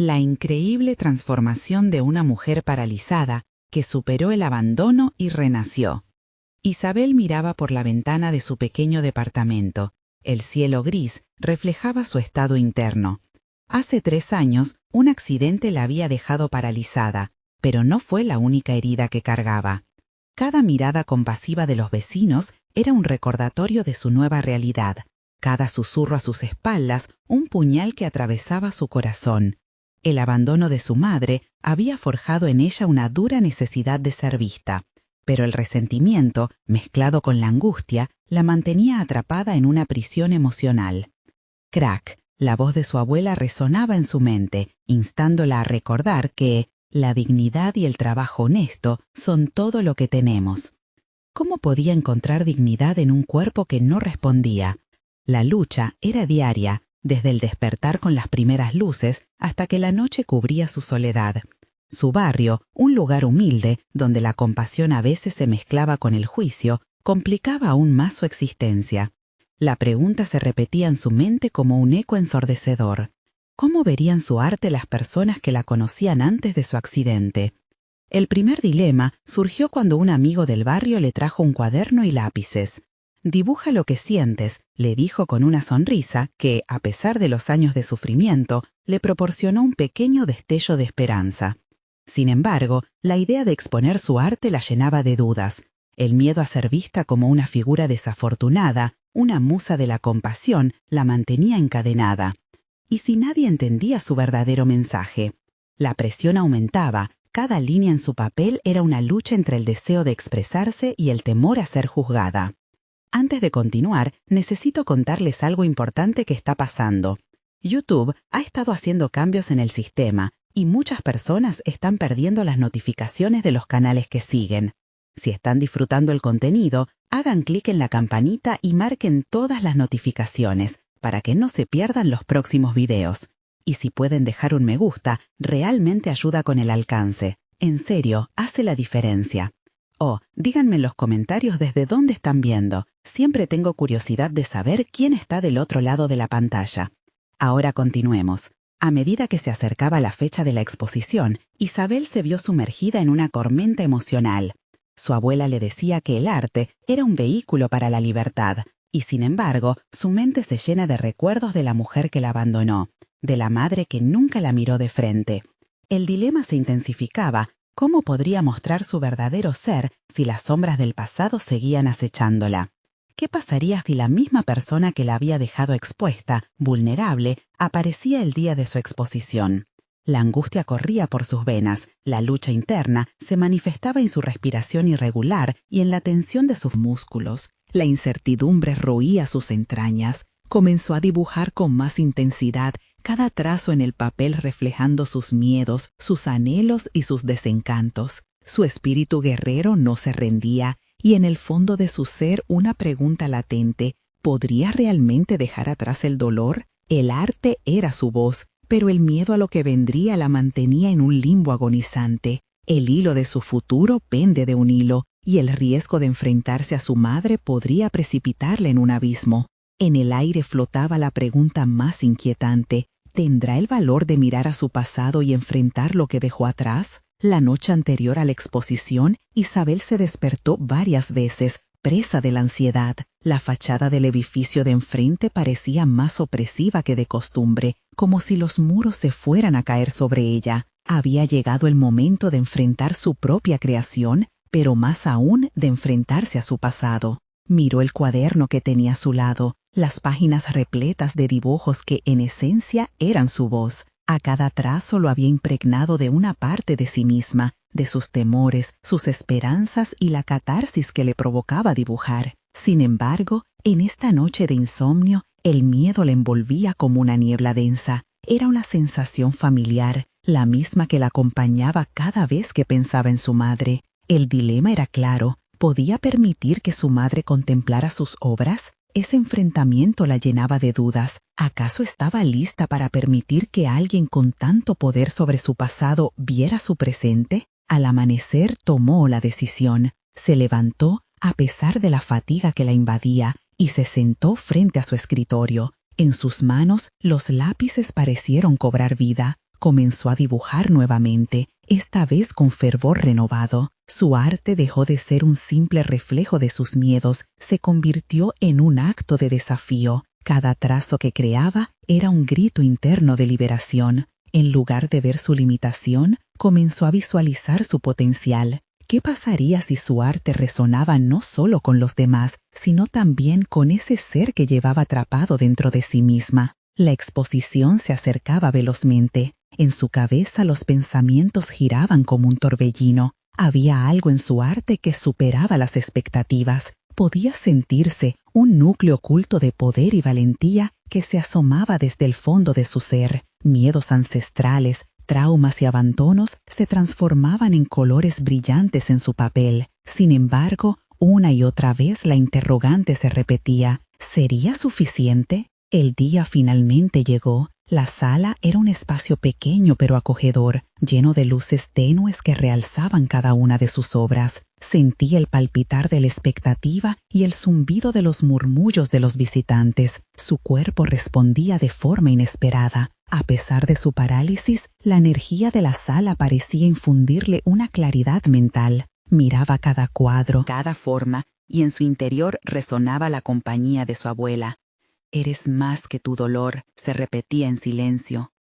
La increíble transformación de una mujer paralizada que superó el abandono y renació. Isabel miraba por la ventana de su pequeño departamento. El cielo gris reflejaba su estado interno. Hace 3 años, un accidente la había dejado paralizada, pero no fue la única herida que cargaba. Cada mirada compasiva de los vecinos era un recordatorio de su nueva realidad. Cada susurro a sus espaldas, un puñal que atravesaba su corazón. El abandono de su madre había forjado en ella una dura necesidad de ser vista, pero el resentimiento, mezclado con la angustia, la mantenía atrapada en una prisión emocional. Crack, la voz de su abuela resonaba en su mente, instándola a recordar que la dignidad y el trabajo honesto son todo lo que tenemos. ¿Cómo podía encontrar dignidad en un cuerpo que no respondía? La lucha era diaria, desde el despertar con las primeras luces hasta que la noche cubría su soledad. Su barrio, un lugar humilde donde la compasión a veces se mezclaba con el juicio, complicaba aún más su existencia. La pregunta se repetía en su mente como un eco ensordecedor. ¿Cómo verían su arte las personas que la conocían antes de su accidente? El primer dilema surgió cuando un amigo del barrio le trajo un cuaderno y lápices. «Dibuja lo que sientes», le dijo con una sonrisa que, a pesar de los años de sufrimiento, le proporcionó un pequeño destello de esperanza. Sin embargo, la idea de exponer su arte la llenaba de dudas. El miedo a ser vista como una figura desafortunada, una musa de la compasión, la mantenía encadenada. ¿Y si nadie entendía su verdadero mensaje? La presión aumentaba. Cada línea en su papel era una lucha entre el deseo de expresarse y el temor a ser juzgada. Antes de continuar, necesito contarles algo importante que está pasando. YouTube ha estado haciendo cambios en el sistema y muchas personas están perdiendo las notificaciones de los canales que siguen. Si están disfrutando el contenido, hagan clic en la campanita y marquen todas las notificaciones para que no se pierdan los próximos videos. Y si pueden dejar un me gusta, realmente ayuda con el alcance. En serio, hace la diferencia. Díganme en los comentarios desde dónde están viendo. Siempre tengo curiosidad de saber quién está del otro lado de la pantalla. Ahora continuemos. A medida que se acercaba la fecha de la exposición, Isabel se vio sumergida en una tormenta emocional. Su abuela le decía que el arte era un vehículo para la libertad, y sin embargo, su mente se llena de recuerdos de la mujer que la abandonó, de la madre que nunca la miró de frente. El dilema se intensificaba. ¿Cómo podría mostrar su verdadero ser si las sombras del pasado seguían acechándola? ¿Qué pasaría si la misma persona que la había dejado expuesta, vulnerable, aparecía el día de su exposición? La angustia corría por sus venas, la lucha interna se manifestaba en su respiración irregular y en la tensión de sus músculos. La incertidumbre roía sus entrañas. Comenzó a dibujar con más intensidad, cada trazo en el papel reflejando sus miedos, sus anhelos y sus desencantos. Su espíritu guerrero no se rendía, y en el fondo de su ser una pregunta latente: ¿podría realmente dejar atrás el dolor? El arte era su voz, pero el miedo a lo que vendría la mantenía en un limbo agonizante. El hilo de su futuro pende de un hilo, y el riesgo de enfrentarse a su madre podría precipitarla en un abismo. En el aire flotaba la pregunta más inquietante: ¿tendrá el valor de mirar a su pasado y enfrentar lo que dejó atrás? La noche anterior a la exposición, Isabel se despertó varias veces, presa de la ansiedad. La fachada del edificio de enfrente parecía más opresiva que de costumbre, como si los muros se fueran a caer sobre ella. Había llegado el momento de enfrentar su propia creación, pero más aún de enfrentarse a su pasado. Miró el cuaderno que tenía a su lado, las páginas repletas de dibujos que en esencia eran su voz. A cada trazo lo había impregnado de una parte de sí misma, de sus temores, sus esperanzas y la catarsis que le provocaba dibujar. Sin embargo, en esta noche de insomnio, el miedo le envolvía como una niebla densa. Era una sensación familiar, la misma que la acompañaba cada vez que pensaba en su madre. El dilema era claro: ¿podía permitir que su madre contemplara sus obras? Ese enfrentamiento la llenaba de dudas. ¿Acaso estaba lista para permitir que alguien con tanto poder sobre su pasado viera su presente? Al amanecer tomó la decisión. Se levantó a pesar de la fatiga que la invadía y se sentó frente a su escritorio. En sus manos los lápices parecieron cobrar vida. comenzó a dibujar nuevamente, esta vez con fervor renovado. Su arte dejó de ser un simple reflejo de sus miedos, se convirtió en un acto de desafío. Cada trazo que creaba era un grito interno de liberación. En lugar de ver su limitación, comenzó a visualizar su potencial. ¿Qué pasaría si su arte resonaba no solo con los demás, sino también con ese ser que llevaba atrapado dentro de sí misma? La exposición se acercaba velozmente. En su cabeza los pensamientos giraban como un torbellino. Había algo en su arte que superaba las expectativas. Podía sentirse un núcleo oculto de poder y valentía que se asomaba desde el fondo de su ser. Miedos ancestrales, traumas y abandonos se transformaban en colores brillantes en su papel. Sin embargo, una y otra vez la interrogante se repetía. ¿Sería suficiente? El día finalmente llegó. La sala era un espacio pequeño pero acogedor, lleno de luces tenues que realzaban cada una de sus obras. Sentía el palpitar de la expectativa y el zumbido de los murmullos de los visitantes. Su cuerpo respondía de forma inesperada. A pesar de su parálisis, la energía de la sala parecía infundirle una claridad mental. Miraba cada cuadro, cada forma, y en su interior resonaba la compañía de su abuela. «Eres más que tu dolor», se repetía en silencio.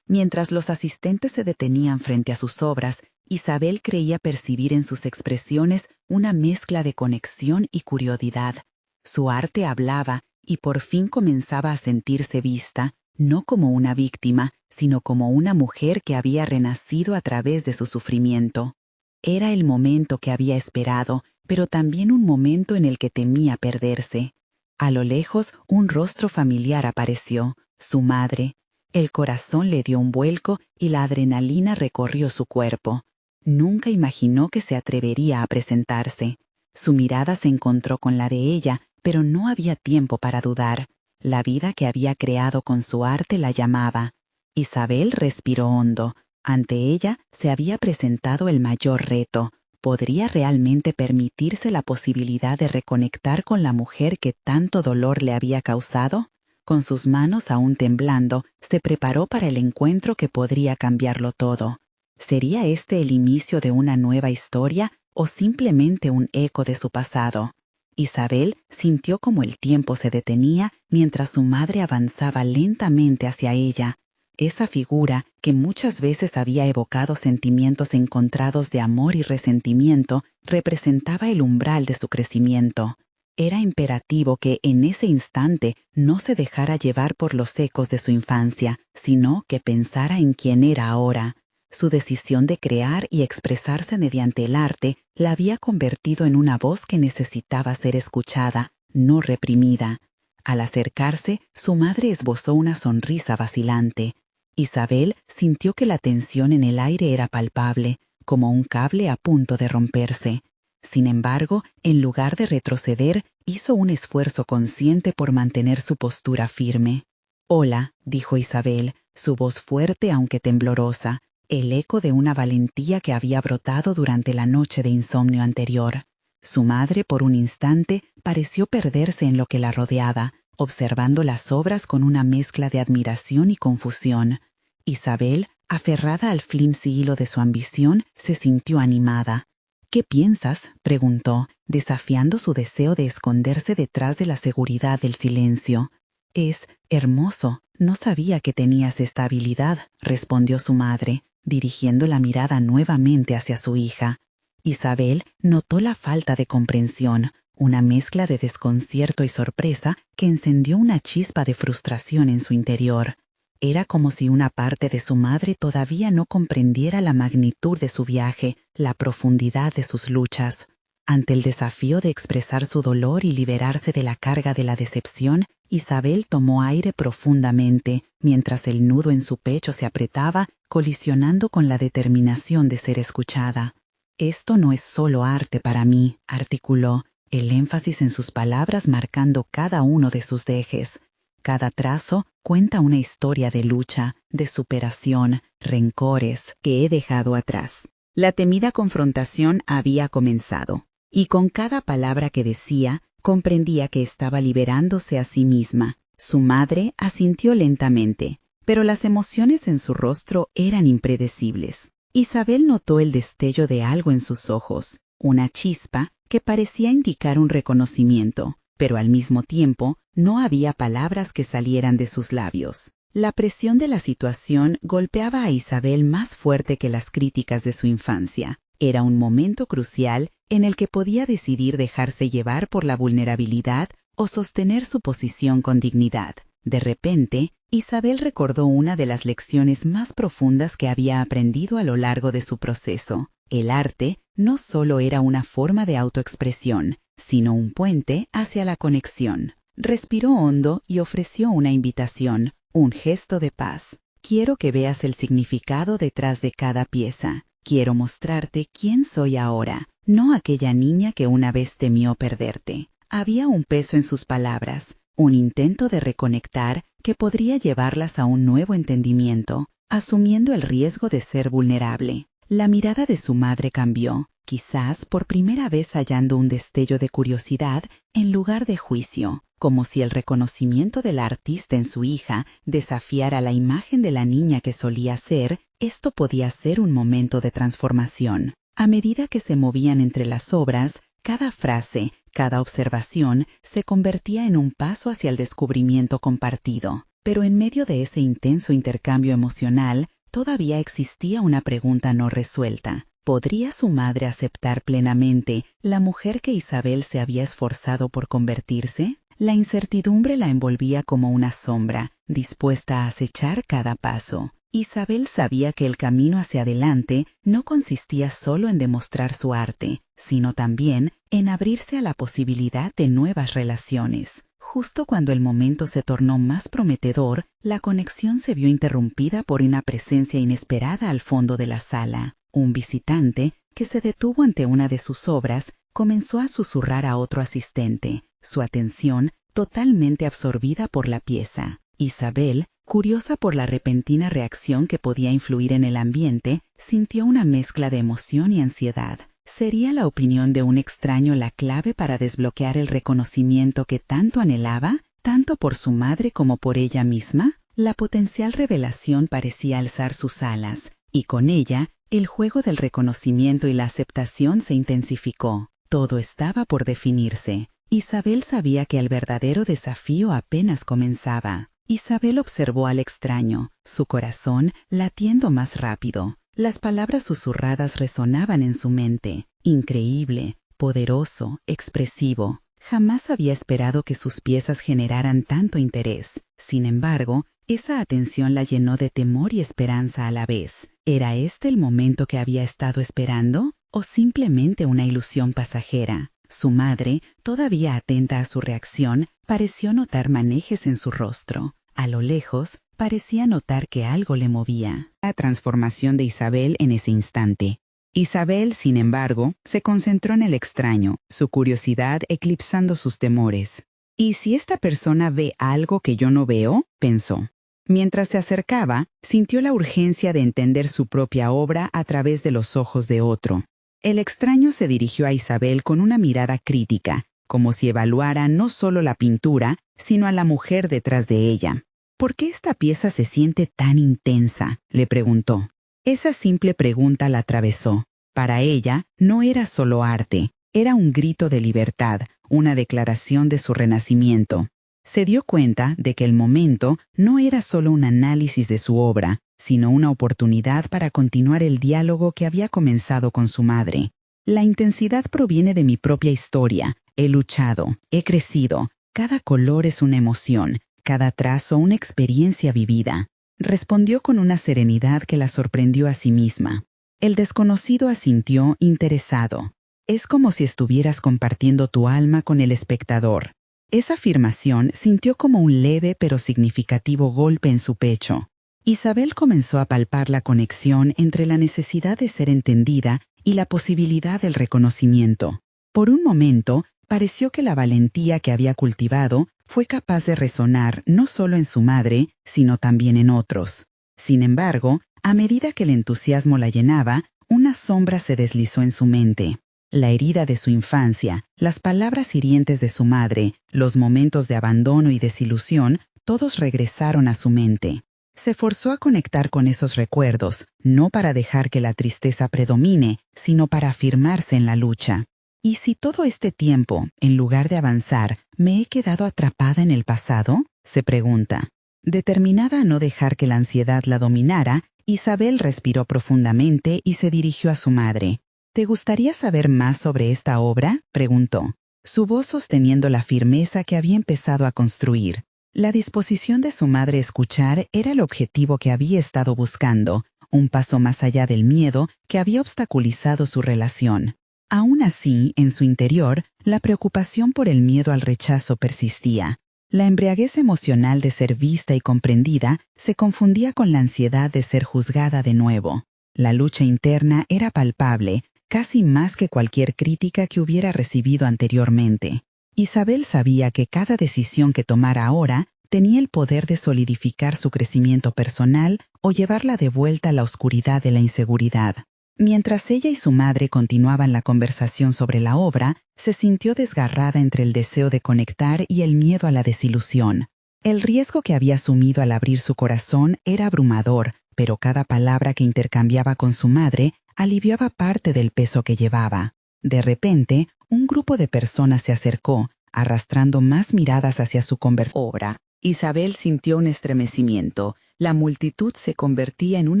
Mientras los asistentes se detenían frente a sus obras, Isabel creía percibir en sus expresiones una mezcla de conexión y curiosidad. Su arte hablaba y por fin comenzaba a sentirse vista, no como una víctima, sino como una mujer que había renacido a través de su sufrimiento. Era el momento que había esperado, pero también un momento en el que temía perderse. A lo lejos, un rostro familiar apareció, su madre. El corazón le dio un vuelco y la adrenalina recorrió su cuerpo. Nunca imaginó que se atrevería a presentarse. Su mirada se encontró con la de ella, pero no había tiempo para dudar. La vida que había creado con su arte la llamaba. Isabel respiró hondo. Ante ella se había presentado el mayor reto. ¿Podría realmente permitirse la posibilidad de reconectar con la mujer que tanto dolor le había causado? Con sus manos aún temblando, se preparó para el encuentro que podría cambiarlo todo. ¿Sería este el inicio de una nueva historia o simplemente un eco de su pasado? Isabel sintió como el tiempo se detenía mientras su madre avanzaba lentamente hacia ella. Esa figura, que muchas veces había evocado sentimientos encontrados de amor y resentimiento, representaba el umbral de su crecimiento. Era imperativo que en ese instante no se dejara llevar por los ecos de su infancia, sino que pensara en quién era ahora. Su decisión de crear y expresarse mediante el arte la había convertido en una voz que necesitaba ser escuchada, no reprimida. Al acercarse, su madre esbozó una sonrisa vacilante. Isabel sintió que la tensión en el aire era palpable, como un cable a punto de romperse. Sin embargo, en lugar de retroceder, hizo un esfuerzo consciente por mantener su postura firme. «Hola», dijo Isabel, su voz fuerte aunque temblorosa, el eco de una valentía que había brotado durante la noche de insomnio anterior. Su madre, por un instante, pareció perderse en lo que la rodeaba, observando las obras con una mezcla de admiración y confusión. Isabel, aferrada al flimsy hilo de su ambición, se sintió animada. «¿Qué piensas?», preguntó, desafiando su deseo de esconderse detrás de la seguridad del silencio. «Es hermoso. No sabía que tenías esta habilidad», respondió su madre, dirigiendo la mirada nuevamente hacia su hija. Isabel notó la falta de comprensión, una mezcla de desconcierto y sorpresa que encendió una chispa de frustración en su interior. Era como si una parte de su madre todavía no comprendiera la magnitud de su viaje, la profundidad de sus luchas. Ante el desafío de expresar su dolor y liberarse de la carga de la decepción, Isabel tomó aire profundamente, mientras el nudo en su pecho se apretaba, colisionando con la determinación de ser escuchada. «Esto no es solo arte para mí», articuló, el énfasis en sus palabras marcando cada uno de sus dejes. «Cada trazo cuenta una historia de lucha, de superación, rencores que he dejado atrás». La temida confrontación había comenzado, y con cada palabra que decía, comprendía que estaba liberándose a sí misma. Su madre asintió lentamente. pero las emociones en su rostro eran impredecibles. Isabel notó el destello de algo en sus ojos, una chispa que parecía indicar un reconocimiento, pero al mismo tiempo no había palabras que salieran de sus labios. La presión de la situación golpeaba a Isabel más fuerte que las críticas de su infancia. Era un momento crucial en el que podía decidir dejarse llevar por la vulnerabilidad o sostener su posición con dignidad. De repente, Isabel recordó una de las lecciones más profundas que había aprendido a lo largo de su proceso. El arte no solo era una forma de autoexpresión, sino un puente hacia la conexión. Respiró hondo y ofreció una invitación, un gesto de paz. Quiero que veas el significado detrás de cada pieza. Quiero mostrarte quién soy ahora, no aquella niña que una vez temió perderte. Había un peso en sus palabras, un intento de reconectar que podría llevarlas a un nuevo entendimiento, asumiendo el riesgo de ser vulnerable. La mirada de su madre cambió, quizás por primera vez hallando un destello de curiosidad en lugar de juicio, como si el reconocimiento del artista en su hija desafiara la imagen de la niña que solía ser. Esto podía ser un momento de transformación. A medida que se movían entre las obras, cada frase, cada observación se convertía en un paso hacia el descubrimiento compartido. Pero en medio de ese intenso intercambio emocional, todavía existía una pregunta no resuelta. ¿Podría su madre aceptar plenamente la mujer que Isabel se había esforzado por convertirse? La incertidumbre la envolvía como una sombra, dispuesta a acechar cada paso. Isabel sabía que el camino hacia adelante no consistía solo en demostrar su arte, sino también en abrirse a la posibilidad de nuevas relaciones. Justo cuando el momento se tornó más prometedor, la conexión se vio interrumpida por una presencia inesperada al fondo de la sala. Un visitante, que se detuvo ante una de sus obras, comenzó a susurrar a otro asistente, su atención totalmente absorbida por la pieza. Isabel, curiosa por la repentina reacción que podía influir en el ambiente, sintió una mezcla de emoción y ansiedad. ¿Sería la opinión de un extraño la clave para desbloquear el reconocimiento que tanto anhelaba, tanto por su madre como por ella misma? La potencial revelación parecía alzar sus alas, y con ella, el juego del reconocimiento y la aceptación se intensificó. Todo estaba por definirse. Isabel sabía que el verdadero desafío apenas comenzaba. Isabel observó al extraño, su corazón latiendo más rápido. Las palabras susurradas resonaban en su mente. Increíble, poderoso, expresivo. Jamás había esperado que sus piezas generaran tanto interés. Sin embargo, esa atención la llenó de temor y esperanza a la vez. ¿Era este el momento que había estado esperando? ¿O simplemente una ilusión pasajera? Su madre, todavía atenta a su reacción, pareció notar manejes en su rostro. A lo lejos, parecía notar que algo le movía. La transformación de Isabel en ese instante. Isabel, sin embargo, se concentró en el extraño, su curiosidad eclipsando sus temores. ¿Y si esta persona ve algo que yo no veo?, pensó. Mientras se acercaba, sintió la urgencia de entender su propia obra a través de los ojos de otro. El extraño se dirigió a Isabel con una mirada crítica, como si evaluara no solo la pintura, sino a la mujer detrás de ella. ¿Por qué esta pieza se siente tan intensa?, le preguntó. Esa simple pregunta la atravesó. Para ella, no era solo arte, era un grito de libertad, una declaración de su renacimiento. Se dio cuenta de que el momento no era solo un análisis de su obra, sino una oportunidad para continuar el diálogo que había comenzado con su madre. La intensidad proviene de mi propia historia. He luchado, he crecido. Cada color es una emoción, cada trazo una experiencia vivida. Respondió con una serenidad que la sorprendió a sí misma. El desconocido asintió interesado. Es como si estuvieras compartiendo tu alma con el espectador. Esa afirmación sintió como un leve pero significativo golpe en su pecho. Isabel comenzó a palpar la conexión entre la necesidad de ser entendida y la posibilidad del reconocimiento. Por un momento, pareció que la valentía que había cultivado fue capaz de resonar no solo en su madre, sino también en otros. Sin embargo, a medida que el entusiasmo la llenaba, una sombra se deslizó en su mente. La herida de su infancia, las palabras hirientes de su madre, los momentos de abandono y desilusión, todos regresaron a su mente. Se forzó a conectar con esos recuerdos, no para dejar que la tristeza predomine, sino para afirmarse en la lucha. ¿Y si todo este tiempo, en lugar de avanzar, me he quedado atrapada en el pasado?, se pregunta. Determinada a no dejar que la ansiedad la dominara, Isabel respiró profundamente y se dirigió a su madre. ¿Te gustaría saber más sobre esta obra?, preguntó, su voz sosteniendo la firmeza que había empezado a construir. La disposición de su madre a escuchar era el objetivo que había estado buscando, un paso más allá del miedo que había obstaculizado su relación. Aún así, en su interior, la preocupación por el miedo al rechazo persistía. La embriaguez emocional de ser vista y comprendida se confundía con la ansiedad de ser juzgada de nuevo. La lucha interna era palpable, casi más que cualquier crítica que hubiera recibido anteriormente. Isabel sabía que cada decisión que tomara ahora tenía el poder de solidificar su crecimiento personal o llevarla de vuelta a la oscuridad de la inseguridad. Mientras ella y su madre continuaban la conversación sobre la obra, se sintió desgarrada entre el deseo de conectar y el miedo a la desilusión. El riesgo que había asumido al abrir su corazón era abrumador, pero cada palabra que intercambiaba con su madre aliviaba parte del peso que llevaba. De repente, un grupo de personas se acercó, arrastrando más miradas hacia su obra. Isabel sintió un estremecimiento. La multitud se convertía en un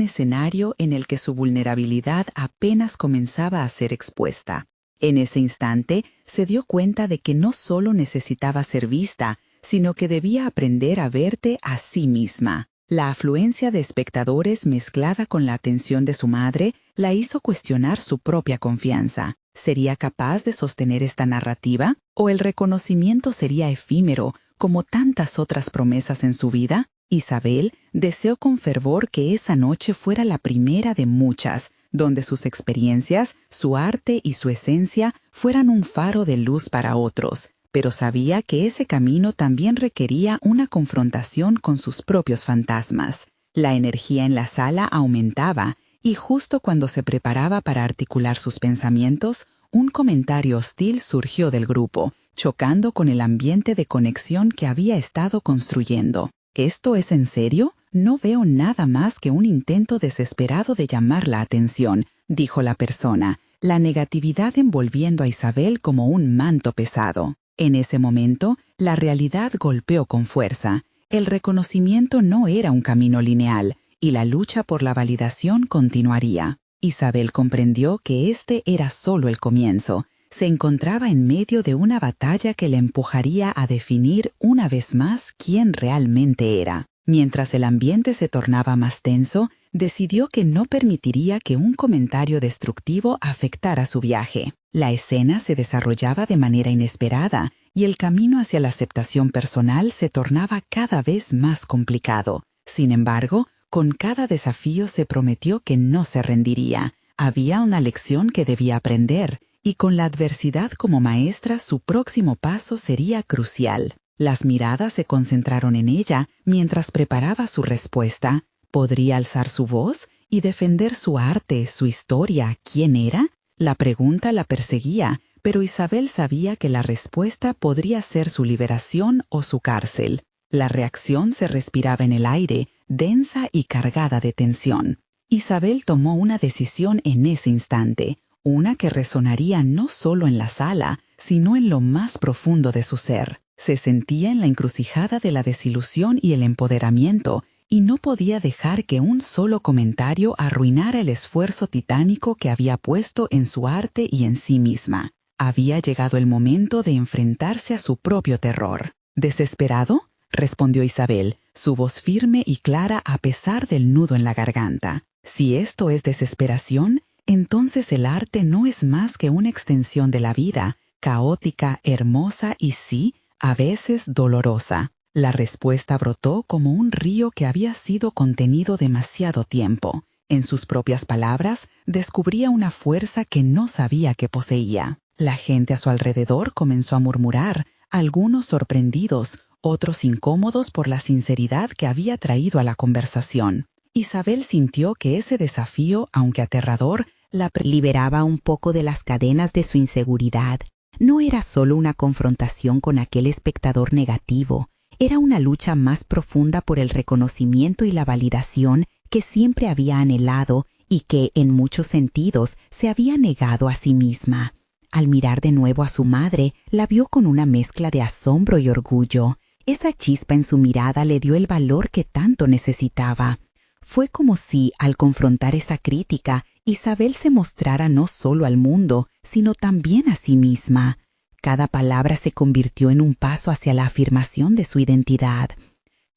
escenario en el que su vulnerabilidad apenas comenzaba a ser expuesta. En ese instante, se dio cuenta de que no solo necesitaba ser vista, sino que debía aprender a verte a sí misma. La afluencia de espectadores mezclada con la atención de su madre la hizo cuestionar su propia confianza. ¿Sería capaz de sostener esta narrativa? ¿O el reconocimiento sería efímero, como tantas otras promesas en su vida? Isabel deseó con fervor que esa noche fuera la primera de muchas, donde sus experiencias, su arte y su esencia fueran un faro de luz para otros, pero sabía que ese camino también requería una confrontación con sus propios fantasmas. La energía en la sala aumentaba, y justo cuando se preparaba para articular sus pensamientos, un comentario hostil surgió del grupo, chocando con el ambiente de conexión que había estado construyendo. ¿Esto es en serio? No veo nada más que un intento desesperado de llamar la atención, dijo la persona, la negatividad envolviendo a Isabel como un manto pesado. En ese momento, la realidad golpeó con fuerza. El reconocimiento no era un camino lineal, y la lucha por la validación continuaría. Isabel comprendió que este era solo el comienzo. Se encontraba en medio de una batalla que le empujaría a definir una vez más quién realmente era. Mientras el ambiente se tornaba más tenso, decidió que no permitiría que un comentario destructivo afectara su viaje. La escena se desarrollaba de manera inesperada y el camino hacia la aceptación personal se tornaba cada vez más complicado. Sin embargo, con cada desafío se prometió que no se rendiría. Había una lección que debía aprender, y con la adversidad como maestra su próximo paso sería crucial. Las miradas se concentraron en ella mientras preparaba su respuesta. ¿Podría alzar su voz y defender su arte, su historia, quién era? La pregunta la perseguía, pero Isabel sabía que la respuesta podría ser su liberación o su cárcel. La reacción se respiraba en el aire, densa y cargada de tensión. Isabel tomó una decisión en ese instante, una que resonaría no solo en la sala, sino en lo más profundo de su ser. Se sentía en la encrucijada de la desilusión y el empoderamiento, y no podía dejar que un solo comentario arruinara el esfuerzo titánico que había puesto en su arte y en sí misma. Había llegado el momento de enfrentarse a su propio terror. ¿Desesperado?, respondió Isabel, su voz firme y clara a pesar del nudo en la garganta. Si esto es desesperación, entonces el arte no es más que una extensión de la vida, caótica, hermosa y sí, a veces dolorosa. La respuesta brotó como un río que había sido contenido demasiado tiempo. En sus propias palabras, descubría una fuerza que no sabía que poseía. La gente a su alrededor comenzó a murmurar, algunos sorprendidos, otros incómodos por la sinceridad que había traído a la conversación. Isabel sintió que ese desafío, aunque aterrador, la liberaba un poco de las cadenas de su inseguridad. No era solo una confrontación con aquel espectador negativo, Era una lucha más profunda por el reconocimiento y la validación que siempre había anhelado y que, en muchos sentidos, se había negado a sí misma. Al mirar de nuevo a su madre, la vio con una mezcla de asombro y orgullo. Esa chispa en su mirada le dio el valor que tanto necesitaba. Fue como si, al confrontar esa crítica, Isabel se mostrara no solo al mundo, sino también a sí misma. Cada palabra se convirtió en un paso hacia la afirmación de su identidad.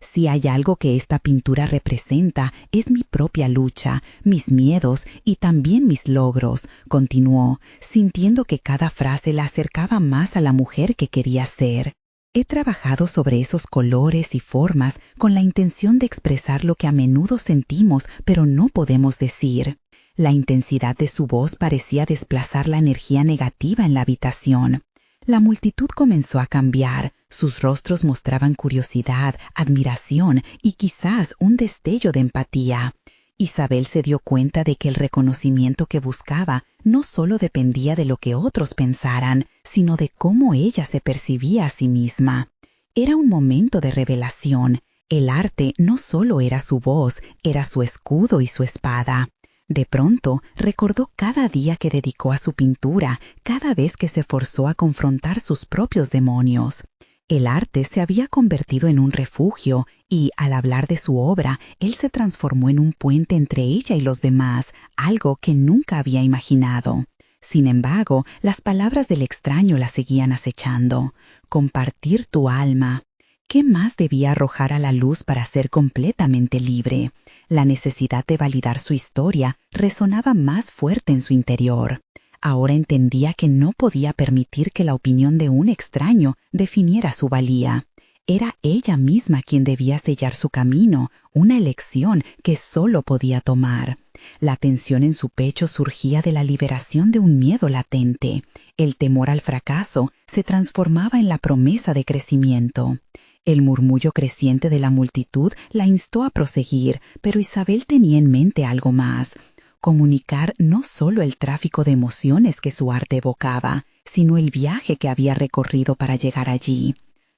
Si hay algo que esta pintura representa, es mi propia lucha, mis miedos y también mis logros, continuó, sintiendo que cada frase la acercaba más a la mujer que quería ser. He trabajado sobre esos colores y formas con la intención de expresar lo que a menudo sentimos pero no podemos decir. La intensidad de su voz parecía desplazar la energía negativa en la habitación. La multitud comenzó a cambiar, sus rostros mostraban curiosidad, admiración y quizás un destello de empatía. Isabel se dio cuenta de que el reconocimiento que buscaba no solo dependía de lo que otros pensaran, sino de cómo ella se percibía a sí misma. Era un momento de revelación. El arte no solo era su voz, era su escudo y su espada. De pronto, recordó cada día que dedicó a su pintura, cada vez que se forzó a confrontar sus propios demonios. El arte se había convertido en un refugio y, al hablar de su obra, él se transformó en un puente entre ella y los demás, algo que nunca había imaginado. Sin embargo, las palabras del extraño la seguían acechando. Compartir tu alma. ¿Qué más debía arrojar a la luz para ser completamente libre? La necesidad de validar su historia resonaba más fuerte en su interior. Ahora entendía que no podía permitir que la opinión de un extraño definiera su valía. Era ella misma quien debía sellar su camino, una elección que solo podía tomar. La tensión en su pecho surgía de la liberación de un miedo latente. El temor al fracaso se transformaba en la promesa de crecimiento. El murmullo creciente de la multitud la instó a proseguir, pero Isabel tenía en mente algo más. Comunicar no solo el tráfico de emociones que su arte evocaba, sino el viaje que había recorrido para llegar allí.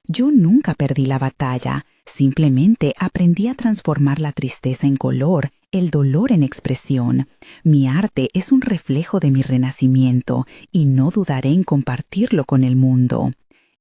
Yo nunca perdí la batalla, simplemente aprendí a transformar la tristeza en color, el dolor en expresión. Mi arte es un reflejo de mi renacimiento y no dudaré en compartirlo con el mundo.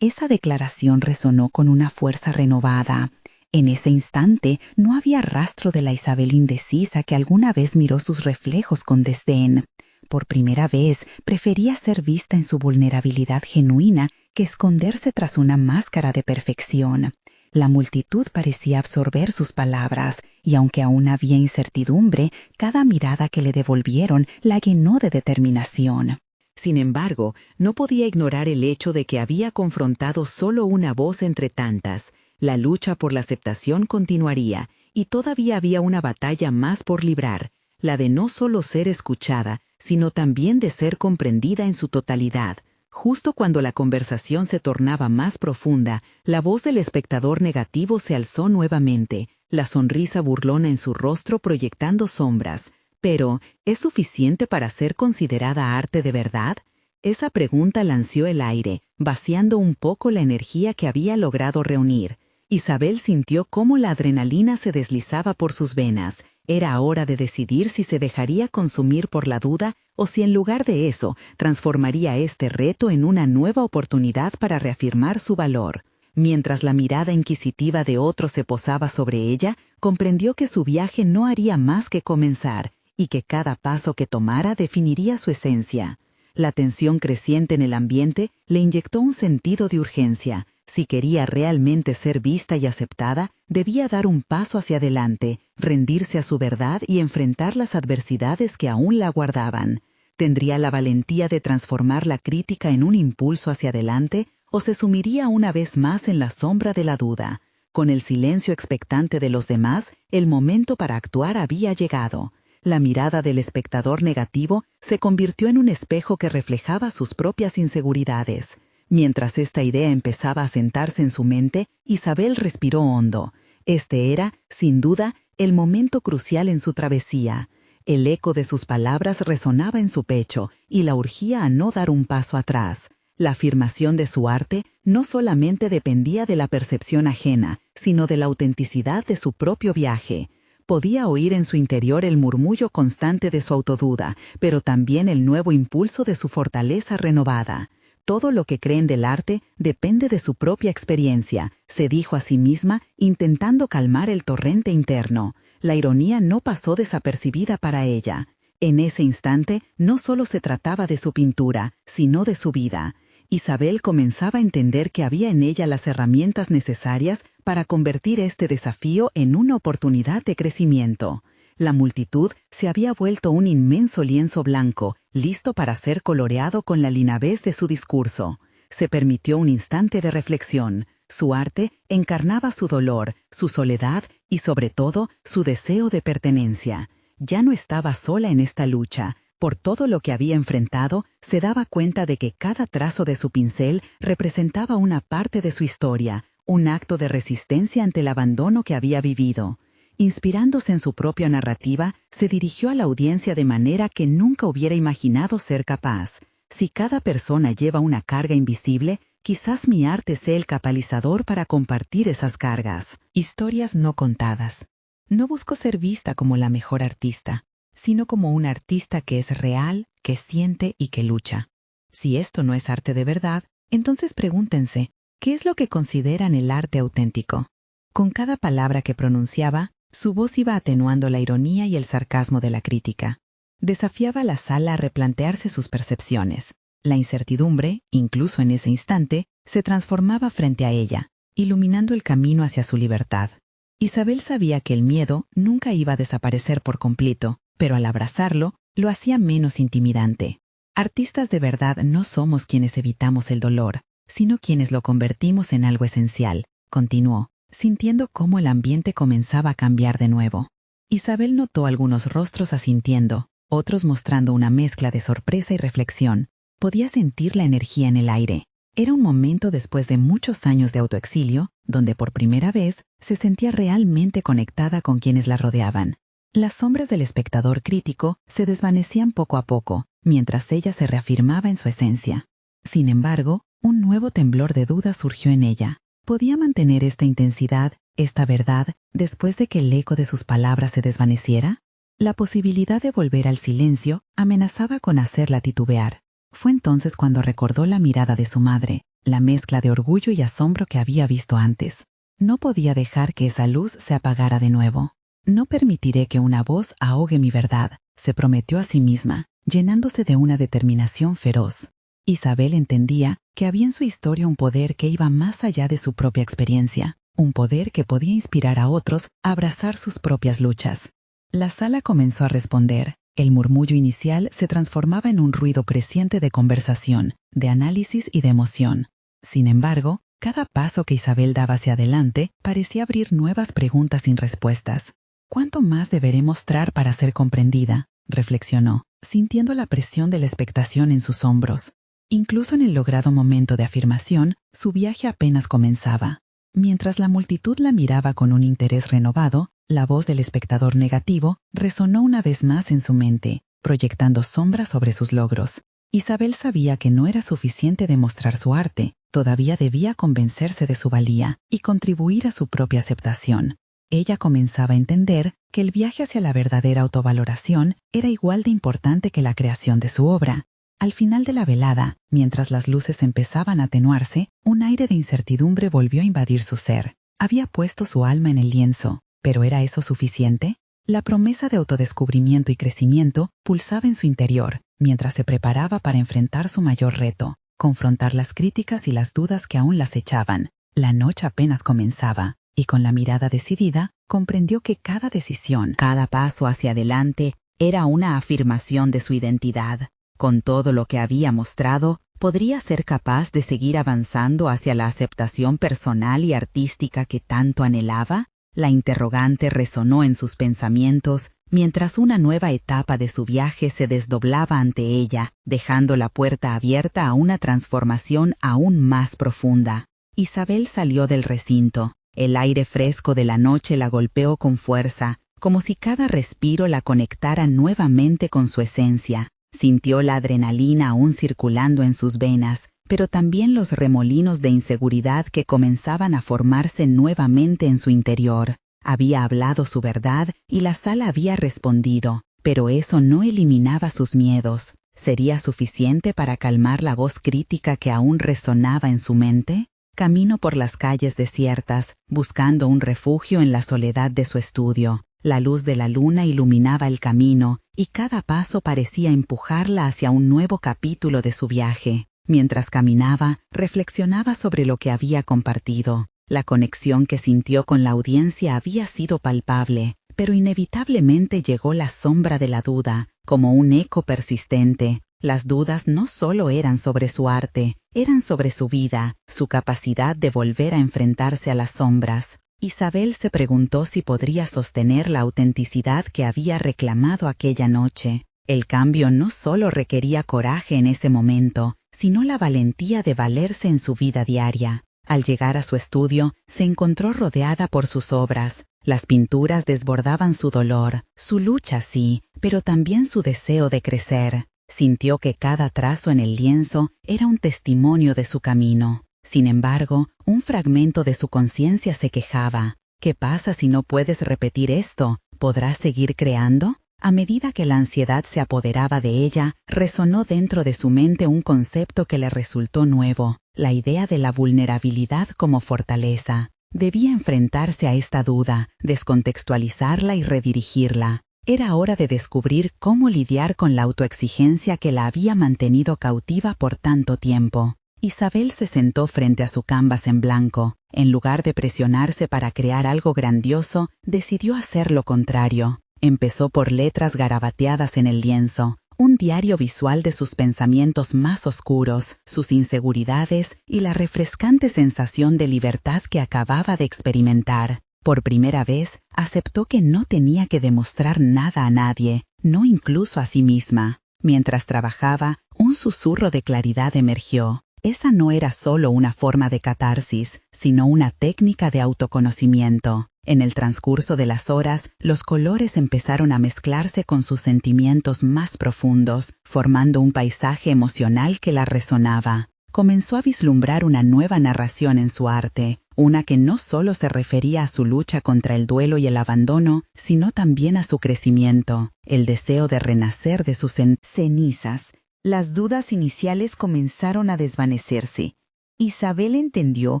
Esa declaración resonó con una fuerza renovada. En ese instante no había rastro de la Isabel indecisa que alguna vez miró sus reflejos con desdén. Por primera vez prefería ser vista en su vulnerabilidad genuina que esconderse tras una máscara de perfección. La multitud parecía absorber sus palabras, y aunque aún había incertidumbre, cada mirada que le devolvieron la llenó de determinación. Sin embargo, no podía ignorar el hecho de que había confrontado solo una voz entre tantas. La lucha por la aceptación continuaría, y todavía había una batalla más por librar, la de no solo ser escuchada, sino también de ser comprendida en su totalidad. Justo cuando la conversación se tornaba más profunda, la voz del espectador negativo se alzó nuevamente, la sonrisa burlona en su rostro proyectando sombras. Pero, ¿es suficiente para ser considerada arte de verdad? Esa pregunta lanció el aire, vaciando un poco la energía que había logrado reunir. Isabel sintió cómo la adrenalina se deslizaba por sus venas. Era hora de decidir si se dejaría consumir por la duda o si en lugar de eso transformaría este reto en una nueva oportunidad para reafirmar su valor. Mientras la mirada inquisitiva de otro se posaba sobre ella, comprendió que su viaje no haría más que comenzar y que cada paso que tomara definiría su esencia. La tensión creciente en el ambiente le inyectó un sentido de urgencia. Si quería realmente ser vista y aceptada, debía dar un paso hacia adelante, rendirse a su verdad y enfrentar las adversidades que aún la aguardaban. ¿Tendría la valentía de transformar la crítica en un impulso hacia adelante o se sumiría una vez más en la sombra de la duda? Con el silencio expectante de los demás, el momento para actuar había llegado. La mirada del espectador negativo se convirtió en un espejo que reflejaba sus propias inseguridades. Mientras esta idea empezaba a sentarse en su mente, Isabel respiró hondo. Este era, sin duda, el momento crucial en su travesía. El eco de sus palabras resonaba en su pecho y la urgía a no dar un paso atrás. La afirmación de su arte no solamente dependía de la percepción ajena, sino de la autenticidad de su propio viaje. Podía oír en su interior el murmullo constante de su autoduda, pero también el nuevo impulso de su fortaleza renovada. Todo lo que creen del arte depende de su propia experiencia, se dijo a sí misma, intentando calmar el torrente interno. La ironía no pasó desapercibida para ella. En ese instante no solo se trataba de su pintura, sino de su vida. Isabel comenzaba a entender que había en ella las herramientas necesarias para convertir este desafío en una oportunidad de crecimiento. La multitud se había vuelto un inmenso lienzo blanco, listo para ser coloreado con la linavez de su discurso. Se permitió un instante de reflexión. Su arte encarnaba su dolor, su soledad y, sobre todo, su deseo de pertenencia. Ya no estaba sola en esta lucha. Por todo lo que había enfrentado, se daba cuenta de que cada trazo de su pincel representaba una parte de su historia, un acto de resistencia ante el abandono que había vivido. Inspirándose en su propia narrativa, se dirigió a la audiencia de manera que nunca hubiera imaginado ser capaz. Si cada persona lleva una carga invisible, quizás mi arte sea el catalizador para compartir esas cargas. Historias no contadas. No busco ser vista como la mejor artista, sino como un artista que es real, que siente y que lucha. Si esto no es arte de verdad, entonces pregúntense, ¿qué es lo que consideran el arte auténtico? Con cada palabra que pronunciaba, su voz iba atenuando la ironía y el sarcasmo de la crítica. Desafiaba a la sala a replantearse sus percepciones. La incertidumbre, incluso en ese instante, se transformaba frente a ella, iluminando el camino hacia su libertad. Isabel sabía que el miedo nunca iba a desaparecer por completo, pero al abrazarlo, lo hacía menos intimidante. Artistas de verdad no somos quienes evitamos el dolor, sino quienes lo convertimos en algo esencial, continuó, sintiendo cómo el ambiente comenzaba a cambiar de nuevo. Isabel notó algunos rostros asintiendo, otros mostrando una mezcla de sorpresa y reflexión. Podía sentir la energía en el aire. Era un momento después de muchos años de autoexilio, donde por primera vez se sentía realmente conectada con quienes la rodeaban. Las sombras del espectador crítico se desvanecían poco a poco, mientras ella se reafirmaba en su esencia. Sin embargo, un nuevo temblor de duda surgió en ella. ¿Podía mantener esta intensidad, esta verdad, después de que el eco de sus palabras se desvaneciera? La posibilidad de volver al silencio amenazaba con hacerla titubear. Fue entonces cuando recordó la mirada de su madre, la mezcla de orgullo y asombro que había visto antes. No podía dejar que esa luz se apagara de nuevo. No permitiré que una voz ahogue mi verdad, se prometió a sí misma, llenándose de una determinación feroz. Isabel entendía que había en su historia un poder que iba más allá de su propia experiencia, un poder que podía inspirar a otros a abrazar sus propias luchas. La sala comenzó a responder. El murmullo inicial se transformaba en un ruido creciente de conversación, de análisis y de emoción. Sin embargo, cada paso que Isabel daba hacia adelante parecía abrir nuevas preguntas sin respuestas. ¿Cuánto más deberé mostrar para ser comprendida?, reflexionó, sintiendo la presión de la expectación en sus hombros. Incluso en el logrado momento de afirmación, su viaje apenas comenzaba. Mientras la multitud la miraba con un interés renovado, la voz del espectador negativo resonó una vez más en su mente, proyectando sombras sobre sus logros. Isabel sabía que no era suficiente demostrar su arte, todavía debía convencerse de su valía y contribuir a su propia aceptación. Ella comenzaba a entender que el viaje hacia la verdadera autovaloración era igual de importante que la creación de su obra. Al final de la velada, mientras las luces empezaban a atenuarse, un aire de incertidumbre volvió a invadir su ser. Había puesto su alma en el lienzo, ¿pero era eso suficiente? La promesa de autodescubrimiento y crecimiento pulsaba en su interior, mientras se preparaba para enfrentar su mayor reto, confrontar las críticas y las dudas que aún la acechaban. La noche apenas comenzaba, y con la mirada decidida, comprendió que cada decisión, cada paso hacia adelante, era una afirmación de su identidad. Con todo lo que había mostrado, podría ser capaz de seguir avanzando hacia la aceptación personal y artística que tanto anhelaba. La interrogante resonó en sus pensamientos mientras una nueva etapa de su viaje se desdoblaba ante ella, dejando la puerta abierta a una transformación aún más profunda. Isabel salió del recinto. El aire fresco de la noche la golpeó con fuerza, como si cada respiro la conectara nuevamente con su esencia. Sintió la adrenalina aún circulando en sus venas, pero también los remolinos de inseguridad que comenzaban a formarse nuevamente en su interior. Había hablado su verdad y la sala había respondido, pero eso no eliminaba sus miedos. ¿Sería suficiente para calmar la voz crítica que aún resonaba en su mente? Caminó por las calles desiertas, buscando un refugio en la soledad de su estudio. La luz de la luna iluminaba el camino, y cada paso parecía empujarla hacia un nuevo capítulo de su viaje. Mientras caminaba, reflexionaba sobre lo que había compartido. La conexión que sintió con la audiencia había sido palpable, pero inevitablemente llegó la sombra de la duda, como un eco persistente. Las dudas no solo eran sobre su arte, eran sobre su vida, su capacidad de volver a enfrentarse a las sombras. Isabel se preguntó si podría sostener la autenticidad que había reclamado aquella noche. El cambio no solo requería coraje en ese momento, sino la valentía de valerse en su vida diaria. Al llegar a su estudio, se encontró rodeada por sus obras. Las pinturas desbordaban su dolor, su lucha sí, pero también su deseo de crecer. Sintió que cada trazo en el lienzo era un testimonio de su camino. Sin embargo, un fragmento de su conciencia se quejaba. ¿Qué pasa si no puedes repetir esto? ¿Podrás seguir creando? A medida que la ansiedad se apoderaba de ella, resonó dentro de su mente un concepto que le resultó nuevo, la idea de la vulnerabilidad como fortaleza. Debía enfrentarse a esta duda, descontextualizarla y redirigirla. Era hora de descubrir cómo lidiar con la autoexigencia que la había mantenido cautiva por tanto tiempo. Isabel se sentó frente a su canvas en blanco. En lugar de presionarse para crear algo grandioso, decidió hacer lo contrario. Empezó por letras garabateadas en el lienzo, un diario visual de sus pensamientos más oscuros, sus inseguridades y la refrescante sensación de libertad que acababa de experimentar. Por primera vez, aceptó que no tenía que demostrar nada a nadie, no incluso a sí misma. Mientras trabajaba, un susurro de claridad emergió. Esa no era solo una forma de catarsis, sino una técnica de autoconocimiento. En el transcurso de las horas, los colores empezaron a mezclarse con sus sentimientos más profundos, formando un paisaje emocional que la resonaba. Comenzó a vislumbrar una nueva narración en su arte, una que no solo se refería a su lucha contra el duelo y el abandono, sino también a su crecimiento, el deseo de renacer de sus cenizas. Las dudas iniciales comenzaron a desvanecerse. Isabel entendió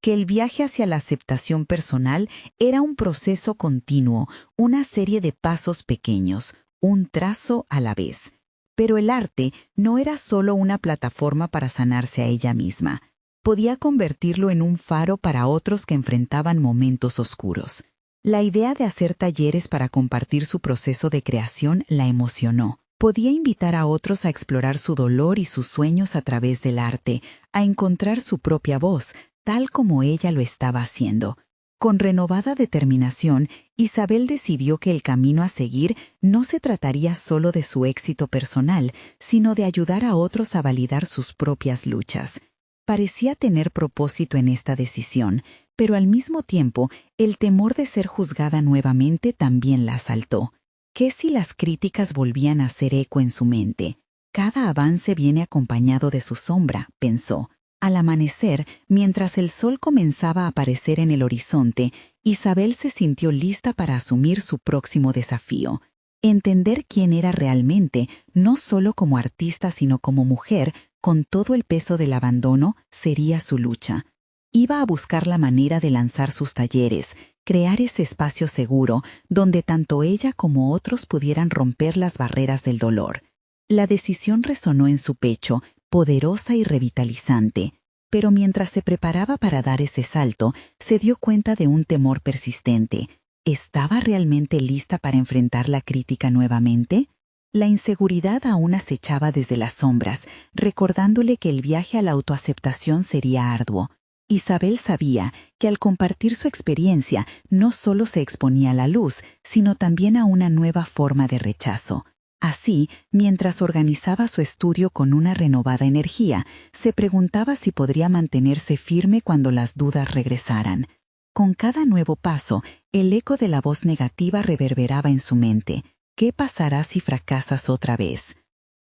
que el viaje hacia la aceptación personal era un proceso continuo, una serie de pasos pequeños, un trazo a la vez. Pero el arte no era solo una plataforma para sanarse a ella misma. Podía convertirlo en un faro para otros que enfrentaban momentos oscuros. La idea de hacer talleres para compartir su proceso de creación la emocionó. Podía invitar a otros a explorar su dolor y sus sueños a través del arte, a encontrar su propia voz, tal como ella lo estaba haciendo. Con renovada determinación, Isabel decidió que el camino a seguir no se trataría solo de su éxito personal, sino de ayudar a otros a validar sus propias luchas. Parecía tener propósito en esta decisión, pero al mismo tiempo, el temor de ser juzgada nuevamente también la asaltó. ¿Qué si las críticas volvían a hacer eco en su mente? Cada avance viene acompañado de su sombra, pensó. Al amanecer, mientras el sol comenzaba a aparecer en el horizonte, Isabel se sintió lista para asumir su próximo desafío. Entender quién era realmente, no solo como artista sino como mujer, con todo el peso del abandono, sería su lucha. Iba a buscar la manera de lanzar sus talleres, crear ese espacio seguro donde tanto ella como otros pudieran romper las barreras del dolor. La decisión resonó en su pecho, poderosa y revitalizante, pero mientras se preparaba para dar ese salto, se dio cuenta de un temor persistente. ¿Estaba realmente lista para enfrentar la crítica nuevamente? La inseguridad aún acechaba desde las sombras, recordándole que el viaje a la autoaceptación sería arduo. Isabel sabía que al compartir su experiencia no solo se exponía a la luz, sino también a una nueva forma de rechazo. Así, mientras organizaba su estudio con una renovada energía, se preguntaba si podría mantenerse firme cuando las dudas regresaran. Con cada nuevo paso, el eco de la voz negativa reverberaba en su mente. ¿Qué pasará si fracasas otra vez?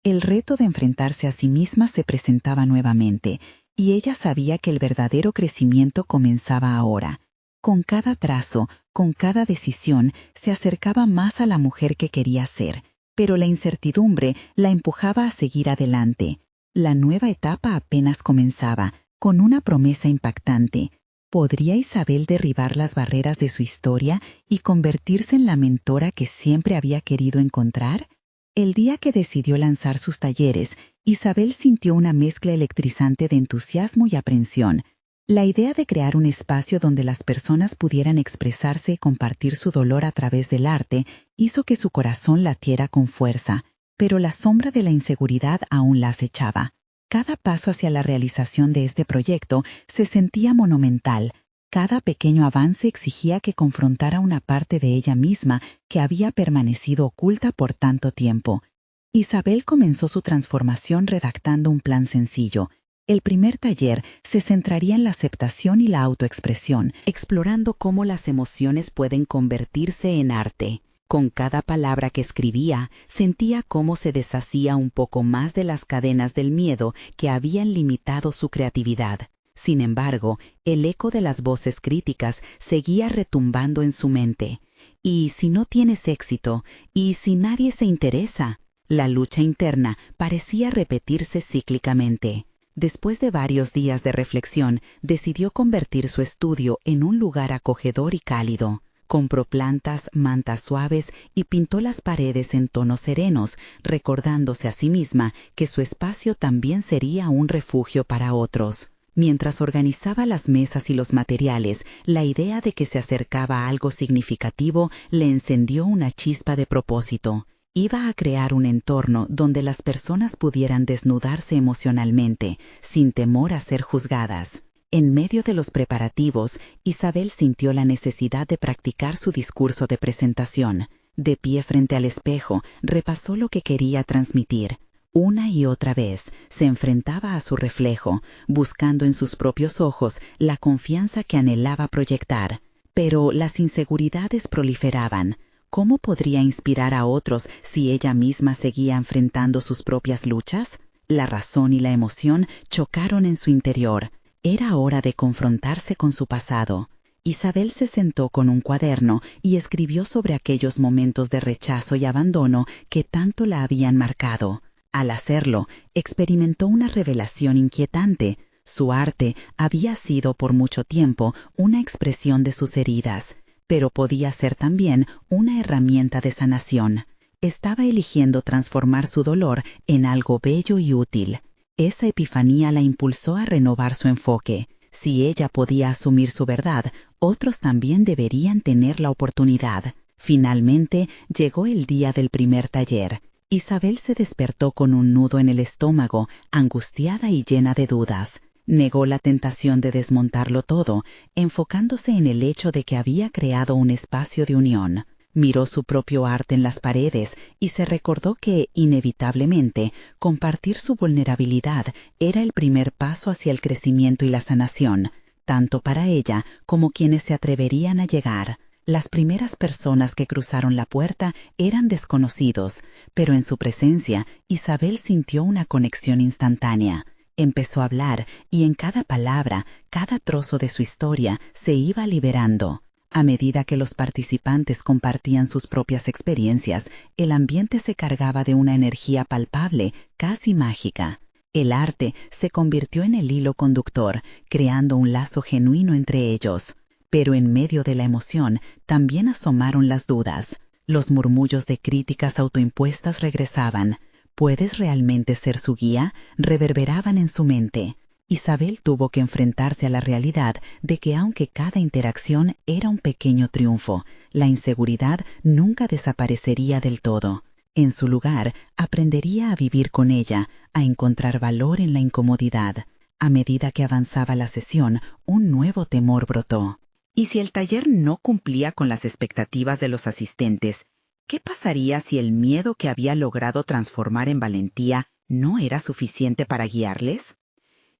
El reto de enfrentarse a sí misma se presentaba nuevamente. y ella sabía que el verdadero crecimiento comenzaba ahora. Con cada trazo, con cada decisión, se acercaba más a la mujer que quería ser, pero la incertidumbre la empujaba a seguir adelante. La nueva etapa apenas comenzaba, con una promesa impactante. ¿Podría Isabel derribar las barreras de su historia y convertirse en la mentora que siempre había querido encontrar? El día que decidió lanzar sus talleres, Isabel sintió una mezcla electrizante de entusiasmo y aprensión. La idea de crear un espacio donde las personas pudieran expresarse y compartir su dolor a través del arte hizo que su corazón latiera con fuerza, pero la sombra de la inseguridad aún la acechaba. Cada paso hacia la realización de este proyecto se sentía monumental. Cada pequeño avance exigía que confrontara una parte de ella misma que había permanecido oculta por tanto tiempo. Isabel comenzó su transformación redactando un plan sencillo. El primer taller se centraría en la aceptación y la autoexpresión, explorando cómo las emociones pueden convertirse en arte. Con cada palabra que escribía, sentía cómo se deshacía un poco más de las cadenas del miedo que habían limitado su creatividad. Sin embargo, el eco de las voces críticas seguía retumbando en su mente. ¿Y si no tienes éxito? ¿Y si nadie se interesa? La lucha interna parecía repetirse cíclicamente. Después de varios días de reflexión, decidió convertir su estudio en un lugar acogedor y cálido. Compró plantas, mantas suaves y pintó las paredes en tonos serenos, recordándose a sí misma que su espacio también sería un refugio para otros. Mientras organizaba las mesas y los materiales, la idea de que se acercaba a algo significativo le encendió una chispa de propósito. Iba a crear un entorno donde las personas pudieran desnudarse emocionalmente, sin temor a ser juzgadas. En medio de los preparativos, Isabel sintió la necesidad de practicar su discurso de presentación. De pie frente al espejo, repasó lo que quería transmitir. Una y otra vez, se enfrentaba a su reflejo, buscando en sus propios ojos la confianza que anhelaba proyectar. Pero las inseguridades proliferaban. ¿Cómo podría inspirar a otros si ella misma seguía enfrentando sus propias luchas? La razón y la emoción chocaron en su interior. Era hora de confrontarse con su pasado. Isabel se sentó con un cuaderno y escribió sobre aquellos momentos de rechazo y abandono que tanto la habían marcado. Al hacerlo, experimentó una revelación inquietante. Su arte había sido por mucho tiempo una expresión de sus heridas, pero podía ser también una herramienta de sanación. Estaba eligiendo transformar su dolor en algo bello y útil. Esa epifanía la impulsó a renovar su enfoque. Si ella podía asumir su verdad, otros también deberían tener la oportunidad. Finalmente, llegó el día del primer taller. Isabel se despertó con un nudo en el estómago, angustiada y llena de dudas. Negó la tentación de desmontarlo todo, enfocándose en el hecho de que había creado un espacio de unión. Miró su propio arte en las paredes y se recordó que, inevitablemente, compartir su vulnerabilidad era el primer paso hacia el crecimiento y la sanación, tanto para ella como quienes se atreverían a llegar. Las primeras personas que cruzaron la puerta eran desconocidos, pero en su presencia, Isabel sintió una conexión instantánea. Empezó a hablar y en cada palabra, cada trozo de su historia se iba liberando. A medida que los participantes compartían sus propias experiencias, el ambiente se cargaba de una energía palpable, casi mágica. El arte se convirtió en el hilo conductor, creando un lazo genuino entre ellos. Pero en medio de la emoción también asomaron las dudas. Los murmullos de críticas autoimpuestas regresaban. ¿Puedes realmente ser su guía? Reverberaban en su mente. Isabel tuvo que enfrentarse a la realidad de que aunque cada interacción era un pequeño triunfo, la inseguridad nunca desaparecería del todo. En su lugar, aprendería a vivir con ella, a encontrar valor en la incomodidad. A medida que avanzaba la sesión, un nuevo temor brotó. ¿Y si el taller no cumplía con las expectativas de los asistentes? ¿Qué pasaría si el miedo que había logrado transformar en valentía no era suficiente para guiarles?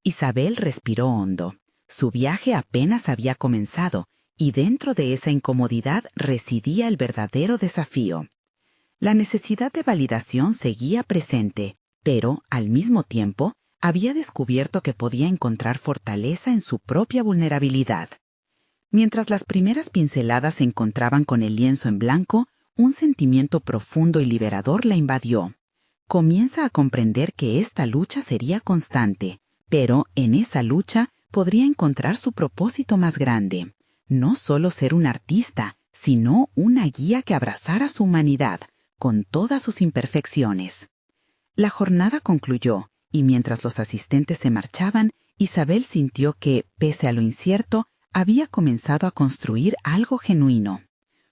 Isabel respiró hondo. Su viaje apenas había comenzado, y dentro de esa incomodidad residía el verdadero desafío. La necesidad de validación seguía presente, pero, al mismo tiempo, Había descubierto que podía encontrar fortaleza en su propia vulnerabilidad. Mientras las primeras pinceladas se encontraban con el lienzo en blanco, un sentimiento profundo y liberador la invadió. Comienza a comprender que esta lucha sería constante, pero en esa lucha podría encontrar su propósito más grande. No solo ser un artista, sino una guía que abrazara su humanidad, con todas sus imperfecciones. La jornada concluyó, y mientras los asistentes se marchaban, Isabel sintió que, pese a lo incierto, había comenzado a construir algo genuino.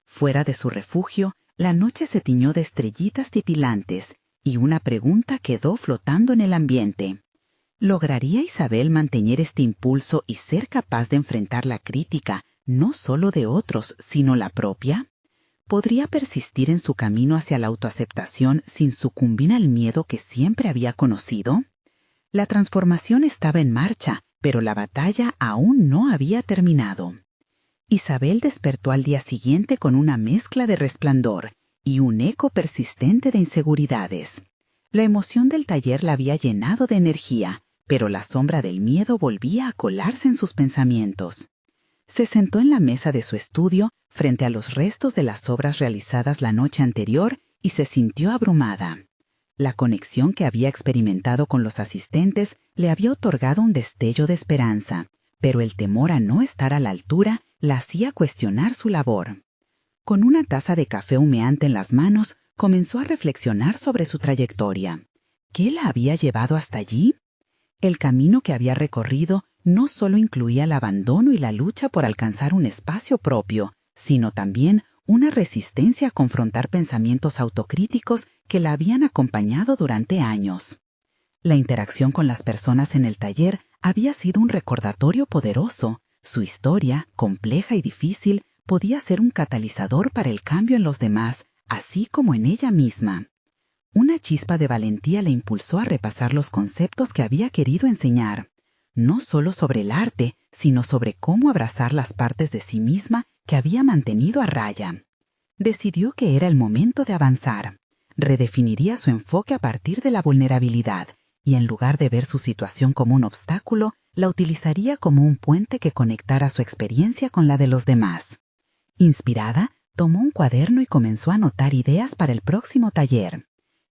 Fuera de su refugio, la noche se tiñó de estrellitas titilantes, y una pregunta quedó flotando en el ambiente. ¿Lograría Isabel mantener este impulso y ser capaz de enfrentar la crítica, no solo de otros, sino la propia? ¿Podría persistir en su camino hacia la autoaceptación sin sucumbir al miedo que siempre había conocido? La transformación estaba en marcha, pero la batalla aún no había terminado. Isabel despertó al día siguiente con una mezcla de resplandor y un eco persistente de inseguridades. La emoción del taller la había llenado de energía, pero la sombra del miedo volvía a colarse en sus pensamientos. Se sentó en la mesa de su estudio frente a los restos de las obras realizadas la noche anterior y se sintió abrumada. La conexión que había experimentado con los asistentes le había otorgado un destello de esperanza, pero el temor a no estar a la altura la hacía cuestionar su labor. Con una taza de café humeante en las manos, comenzó a reflexionar sobre su trayectoria. ¿Qué la había llevado hasta allí? El camino que había recorrido no solo incluía el abandono y la lucha por alcanzar un espacio propio, sino también una resistencia a confrontar pensamientos autocríticos que la habían acompañado durante años. La interacción con las personas en el taller había sido un recordatorio poderoso. Su historia, compleja y difícil, podía ser un catalizador para el cambio en los demás, así como en ella misma. Una chispa de valentía le impulsó a repasar los conceptos que había querido enseñar, no solo sobre el arte, sino sobre cómo abrazar las partes de sí misma que había mantenido a raya. Decidió que era el momento de avanzar. Redefiniría su enfoque a partir de la vulnerabilidad y en lugar de ver su situación como un obstáculo, la utilizaría como un puente que conectara su experiencia con la de los demás. Inspirada, tomó un cuaderno y comenzó a anotar ideas para el próximo taller.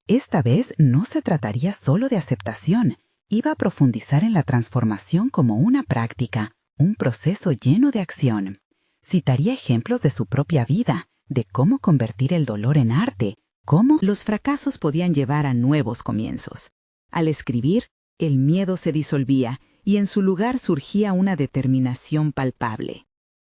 Esta vez no se trataría solo de aceptación, iba a profundizar en la transformación como una práctica, un proceso lleno de acción. Citaría ejemplos de su propia vida, de cómo convertir el dolor en arte, cómo los fracasos podían llevar a nuevos comienzos. Al escribir, el miedo se disolvía y en su lugar surgía una determinación palpable.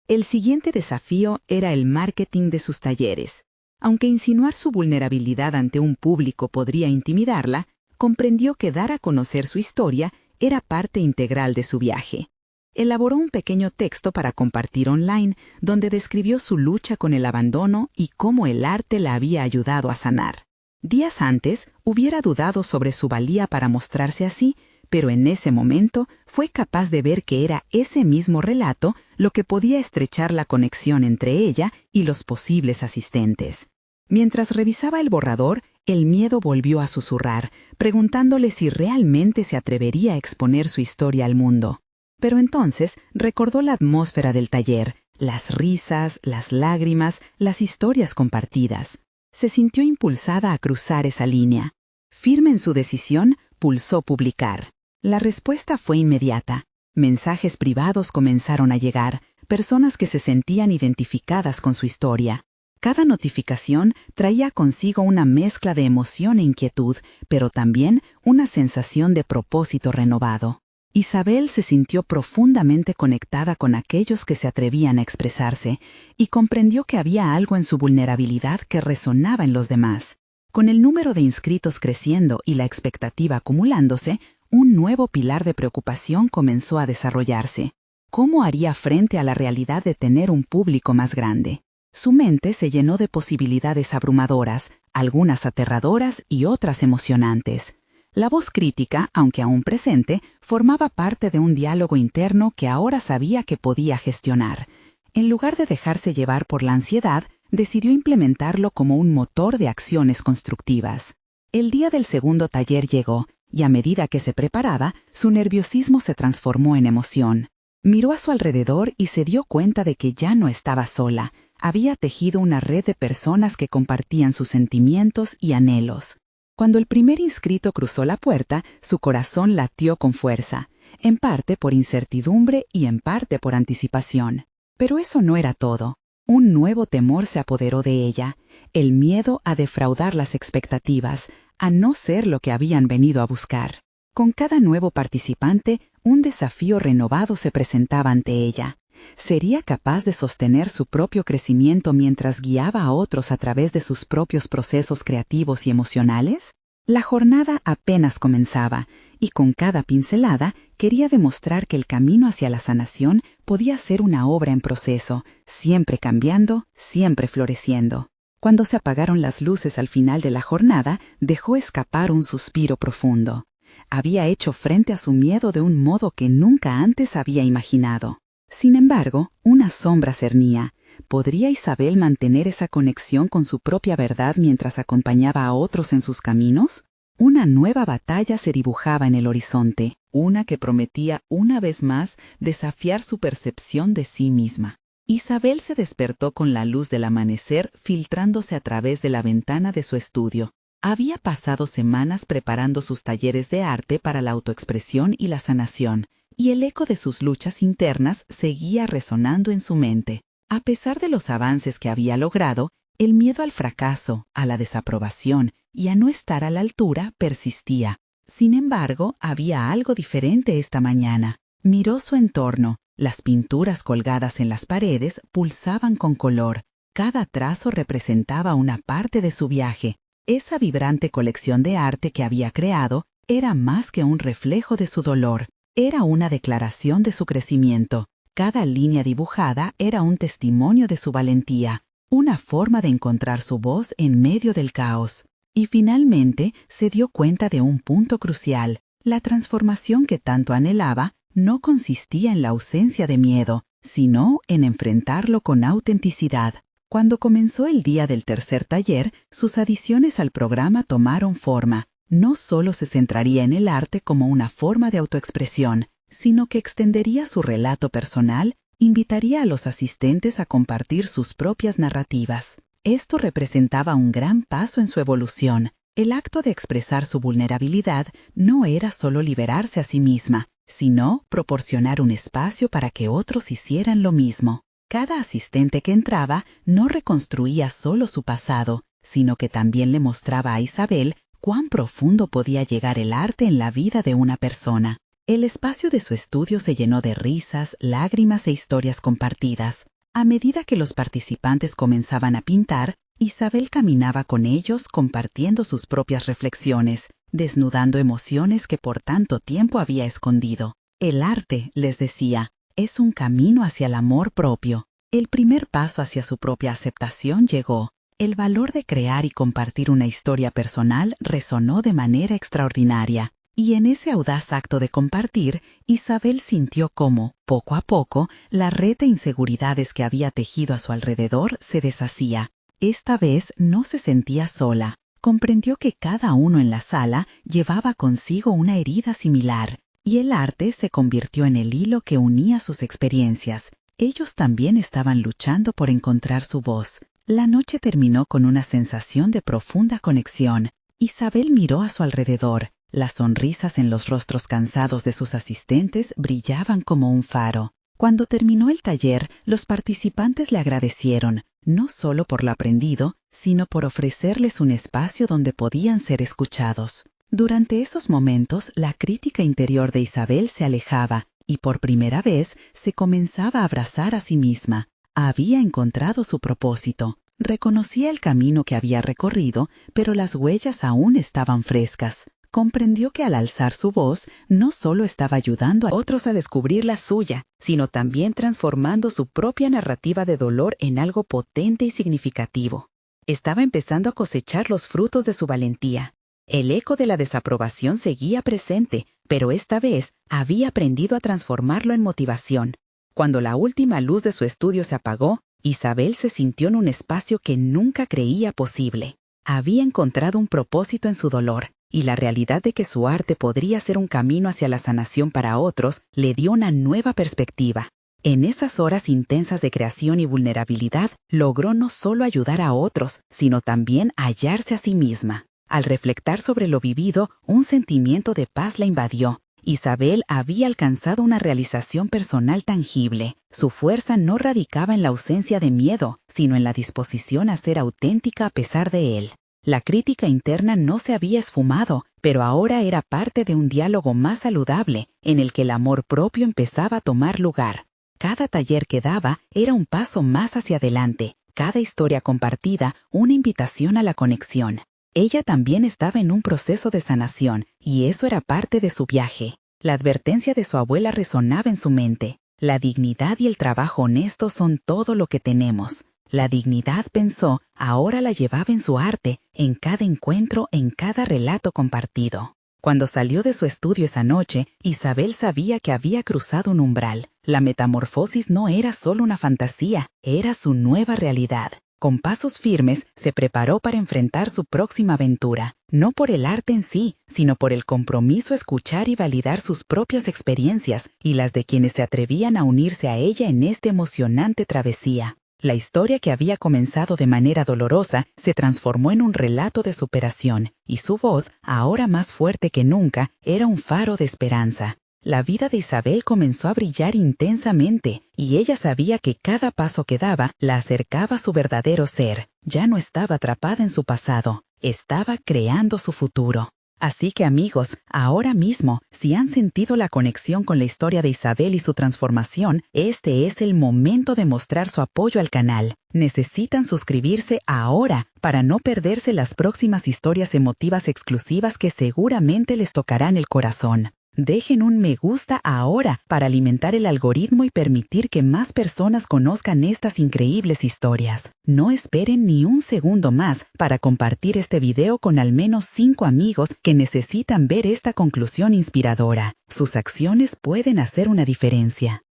El siguiente desafío era el marketing de sus talleres. Aunque insinuar su vulnerabilidad ante un público podría intimidarla, comprendió que dar a conocer su historia era parte integral de su viaje. Elaboró un pequeño texto para compartir online, donde describió su lucha con el abandono y cómo el arte la había ayudado a sanar. Días antes, hubiera dudado sobre su valía para mostrarse así, pero en ese momento fue capaz de ver que era ese mismo relato lo que podía estrechar la conexión entre ella y los posibles asistentes. Mientras revisaba el borrador, el miedo volvió a susurrar, preguntándole si realmente se atrevería a exponer su historia al mundo. Pero entonces recordó la atmósfera del taller, las risas, las lágrimas, las historias compartidas. Se sintió impulsada a cruzar esa línea. Firme en su decisión, pulsó publicar. La respuesta fue inmediata. Mensajes privados comenzaron a llegar, personas que se sentían identificadas con su historia. Cada notificación traía consigo una mezcla de emoción e inquietud, pero también una sensación de propósito renovado. Isabel se sintió profundamente conectada con aquellos que se atrevían a expresarse y comprendió que había algo en su vulnerabilidad que resonaba en los demás. Con el número de inscritos creciendo y la expectativa acumulándose, un nuevo pilar de preocupación comenzó a desarrollarse. ¿Cómo haría frente a la realidad de tener un público más grande? Su mente se llenó de posibilidades abrumadoras, algunas aterradoras y otras emocionantes. La voz crítica, aunque aún presente, formaba parte de un diálogo interno que ahora sabía que podía gestionar. En lugar de dejarse llevar por la ansiedad, decidió implementarlo como un motor de acciones constructivas. El día del segundo taller llegó, y a medida que se preparaba, su nerviosismo se transformó en emoción. Miró a su alrededor y se dio cuenta de que ya no estaba sola. Había tejido una red de personas que compartían sus sentimientos y anhelos. Cuando el primer inscrito cruzó la puerta, su corazón latió con fuerza, en parte por incertidumbre y en parte por anticipación. Pero eso no era todo. Un nuevo temor se apoderó de ella, el miedo a defraudar las expectativas, a no ser lo que habían venido a buscar. Con cada nuevo participante, un desafío renovado se presentaba ante ella. ¿Sería capaz de sostener su propio crecimiento mientras guiaba a otros a través de sus propios procesos creativos y emocionales? La jornada apenas comenzaba, y con cada pincelada quería demostrar que el camino hacia la sanación podía ser una obra en proceso, siempre cambiando, siempre floreciendo. Cuando se apagaron las luces al final de la jornada, dejó escapar un suspiro profundo. Había hecho frente a su miedo de un modo que nunca antes había imaginado. Sin embargo, una sombra cernía. ¿Podría Isabel mantener esa conexión con su propia verdad mientras acompañaba a otros en sus caminos? Una nueva batalla se dibujaba en el horizonte, una que prometía una vez más desafiar su percepción de sí misma. Isabel se despertó con la luz del amanecer filtrándose a través de la ventana de su estudio. Había pasado semanas preparando sus talleres de arte para la autoexpresión y la sanación, y el eco de sus luchas internas seguía resonando en su mente. A pesar de los avances que había logrado, el miedo al fracaso, a la desaprobación y a no estar a la altura persistía. Sin embargo, había algo diferente esta mañana. Miró su entorno. Las pinturas colgadas en las paredes pulsaban con color. Cada trazo representaba una parte de su viaje. Esa vibrante colección de arte que había creado era más que un reflejo de su dolor. Era una declaración de su crecimiento. Cada línea dibujada era un testimonio de su valentía, una forma de encontrar su voz en medio del caos. Y finalmente se dio cuenta de un punto crucial. La transformación que tanto anhelaba no consistía en la ausencia de miedo, sino en enfrentarlo con autenticidad. Cuando comenzó el día del tercer taller, sus adiciones al programa tomaron forma. No solo se centraría en el arte como una forma de autoexpresión, sino que extendería su relato personal, invitaría a los asistentes a compartir sus propias narrativas. Esto representaba un gran paso en su evolución. El acto de expresar su vulnerabilidad no era solo liberarse a sí misma, sino proporcionar un espacio para que otros hicieran lo mismo. Cada asistente que entraba no reconstruía solo su pasado, sino que también le mostraba a Isabel cuán profundo podía llegar el arte en la vida de una persona. El espacio de su estudio se llenó de risas, lágrimas e historias compartidas. A medida que los participantes comenzaban a pintar, Isabel caminaba con ellos compartiendo sus propias reflexiones, desnudando emociones que por tanto tiempo había escondido. El arte, les decía, es un camino hacia el amor propio. El primer paso hacia su propia aceptación llegó. El valor de crear y compartir una historia personal resonó de manera extraordinaria. Y en ese audaz acto de compartir, Isabel sintió cómo, poco a poco, la red de inseguridades que había tejido a su alrededor se deshacía. Esta vez no se sentía sola. Comprendió que cada uno en la sala llevaba consigo una herida similar, y el arte se convirtió en el hilo que unía sus experiencias. Ellos también estaban luchando por encontrar su voz. La noche terminó con una sensación de profunda conexión. Isabel miró a su alrededor. Las sonrisas en los rostros cansados de sus asistentes brillaban como un faro. Cuando terminó el taller, los participantes le agradecieron, no solo por lo aprendido, sino por ofrecerles un espacio donde podían ser escuchados. Durante esos momentos, la crítica interior de Isabel se alejaba y por primera vez se comenzaba a abrazar a sí misma. Había encontrado su propósito. Reconocía el camino que había recorrido, pero las huellas aún estaban frescas. Comprendió que al alzar su voz, no solo estaba ayudando a otros a descubrir la suya, sino también transformando su propia narrativa de dolor en algo potente y significativo. Estaba empezando a cosechar los frutos de su valentía. El eco de la desaprobación seguía presente, pero esta vez había aprendido a transformarlo en motivación. Cuando la última luz de su estudio se apagó, Isabel se sintió en un espacio que nunca creía posible. Había encontrado un propósito en su dolor. y la realidad de que su arte podría ser un camino hacia la sanación para otros le dio una nueva perspectiva. En esas horas intensas de creación y vulnerabilidad, logró no solo ayudar a otros, sino también hallarse a sí misma. Al reflectar sobre lo vivido, un sentimiento de paz la invadió. Isabel había alcanzado una realización personal tangible. Su fuerza no radicaba en la ausencia de miedo, sino en la disposición a ser auténtica a pesar de él. La crítica interna no se había esfumado, pero ahora era parte de un diálogo más saludable, en el que el amor propio empezaba a tomar lugar. Cada taller que daba era un paso más hacia adelante, cada historia compartida una invitación a la conexión. Ella también estaba en un proceso de sanación, y eso era parte de su viaje. La advertencia de su abuela resonaba en su mente. La dignidad y el trabajo honesto son todo lo que tenemos. La dignidad, pensó, ahora la llevaba en su arte, en cada encuentro, en cada relato compartido. Cuando salió de su estudio esa noche, Isabel sabía que había cruzado un umbral. La metamorfosis no era solo una fantasía, era su nueva realidad. Con pasos firmes, se preparó para enfrentar su próxima aventura, no por el arte en sí, sino por el compromiso a escuchar y validar sus propias experiencias y las de quienes se atrevían a unirse a ella en esta emocionante travesía. La historia que había comenzado de manera dolorosa se transformó en un relato de superación, y su voz, ahora más fuerte que nunca, era un faro de esperanza. La vida de Isabel comenzó a brillar intensamente, y ella sabía que cada paso que daba la acercaba a su verdadero ser. Ya no estaba atrapada en su pasado, estaba creando su futuro. Así que amigos, ahora mismo, si han sentido la conexión con la historia de Isabel y su transformación, este es el momento de mostrar su apoyo al canal. Necesitan suscribirse ahora para no perderse las próximas historias emotivas exclusivas que seguramente les tocarán el corazón. Dejen un me gusta ahora para alimentar el algoritmo y permitir que más personas conozcan estas increíbles historias. No esperen ni un segundo más para compartir este video con al menos 5 amigos que necesitan ver esta conclusión inspiradora. Sus acciones pueden hacer una diferencia.